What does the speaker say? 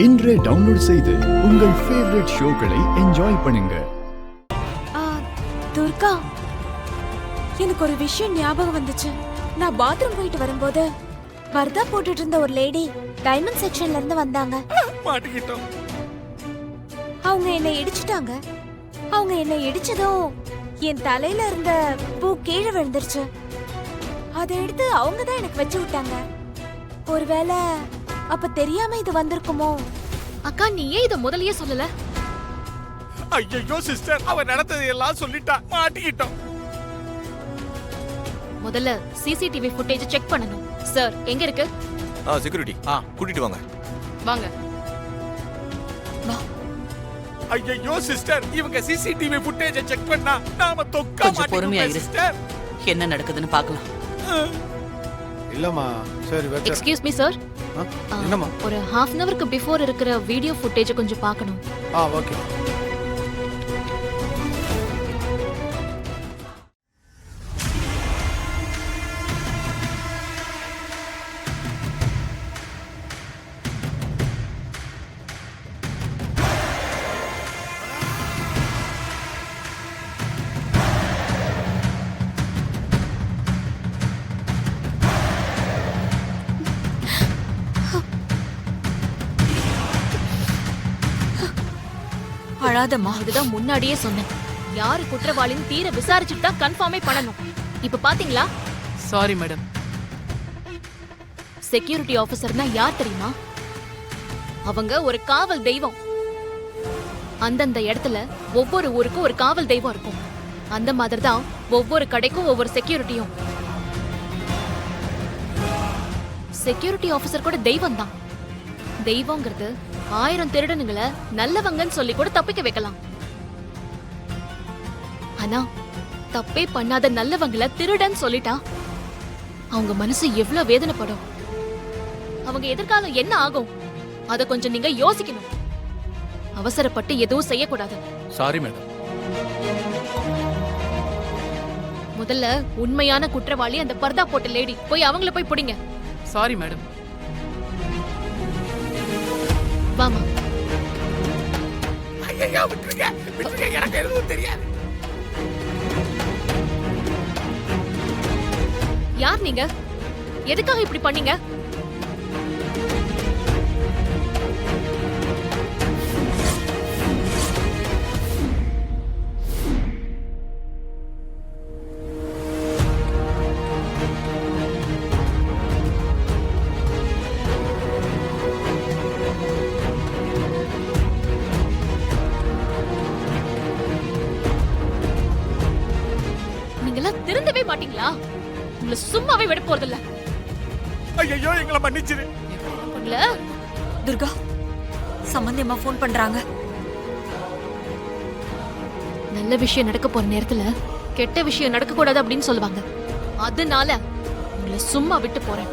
இன்றே டவுன்லோட் செய்து உங்கள் ஃபேவரட் ஷோக்களை என்ஜாய் பண்ணுங்க. துர்கா, எனக்கு ஒரு விஷயம் ஞாபகம் வந்துச்சு. நான் பாத்ரூம் போயிட்டு வரும்போது பர்தா போட்டுட்டு இருந்த ஒரு லேடி டைமண்ட் செக்ஷன்ல இருந்து வந்தாங்க. மாட்டிக்கிட்டோம். அவங்க என்னை இடிச்சிட்டாங்க. அவங்க என்னை இடிச்சதும் என் தலையில இருந்த பூ கீழே விழுந்துருச்சு. அதை எடுத்து அவங்க தான் எனக்கு வச்சு விட்டாங்க. ஒருவேளை அப்ப தெரியாம இது வந்திருக்குமோ? அக்கா, நீ ஏன் இத முதல்லயே சொல்லல? ஐயோ சிஸ்டர், அவ நடந்தது எல்லாம் சொல்லிட்டா. மாட்டிக்கிட்டோம். முதல்ல சிசிடிவி ஃபுட்டேஜ் செக் பண்ணனும். சார், எங்க இருக்கு? செக்யூரிட்டி கூட்டிட்டு வாங்க. வாங்க. ஐயோ சிஸ்டர், இவங்க சிசிடிவி ஃபுட்டேஜ் செக் பண்ணா நாம தொக்கா மாட்டிக்கிட்டோம் சிஸ்டர். என்ன நடக்குதுன்னு பார்க்கலாம். இல்லம்மா, சரி வெச்ச. Excuse me sir. என்னம்மா? ஒரு half an hourக்கு பிஃபோர் இருக்கிற வீடியோ ஃபுட்டேஜ் கொஞ்சம் பார்க்கணும். ஓகே. அழாதம்மா. இதுதான் முன்னாடியே சொன்னேன். யாரு குற்றவாளின்னு தீர விசாரிச்சுட்டு தான் கன்ஃபார்மே பண்ணணும். இப்ப பாத்தீங்களா? Sorry madam. செக்யூரிட்டி ஆபீசர்னா யார் தெரியுமா? அவங்க ஒரு காவல் தெய்வம். அந்தந்த இடத்துல ஒவ்வொரு ஊருக்கும் ஒரு காவல் தெய்வம் இருக்கும். அந்த மாதிரி தான் ஒவ்வொரு கடைக்கும் ஒவ்வொரு செக்யூரிட்டியும். செக்யூரிட்டி ஆபீசர் கூட தெய்வம் தான். தெய்வங்கிறது 1000 திருடனுங்களை நல்லவங்கன்னு சொல்லி கூட தப்பிக்க வைக்கலாம். ஆனா தப்பே பண்ணாத நல்லவங்களை திருடன் சொல்லிட்டா அவங்க மனசு எவ்வளவு வேதனைப்படும். அவங்க எதிர்காலம் என்ன ஆகும்? அத கொஞ்சம் நீங்க யோசிக்கணும். அவசரப்பட்டு எதுவும் செய்யக்கூடாது. Sorry madam. முதல்ல உண்மையான குற்றவாளி அந்த பர்தா போட்ட லேடி. போய் அவங்கள போய் பிடிங்க. Sorry madam. வாமா. ஐயோ விட்டுருங்க, விட்டுருங்க, எனக்கு எதுவும் தெரியாது. யார் நீங்க? எதுக்காக இப்படி பண்ணீங்க? நீங்கெல்லாம் திருந்தவே மாட்டீங்களா? உங்களை சும்மாவே விட போறதில்ல. ஐயோ எங்களை மன்னிச்சிரு. துர்கா, சம்பந்தி அம்மா ஃபோன் பண்றாங்க. நல்ல விஷயம் நடக்க போற நேரத்துல கெட்ட விஷயம் நடக்க கூடாது அப்படின்னு சொல்லுவாங்க. அதனால உங்களை சும்மா விட்டு போறேன்.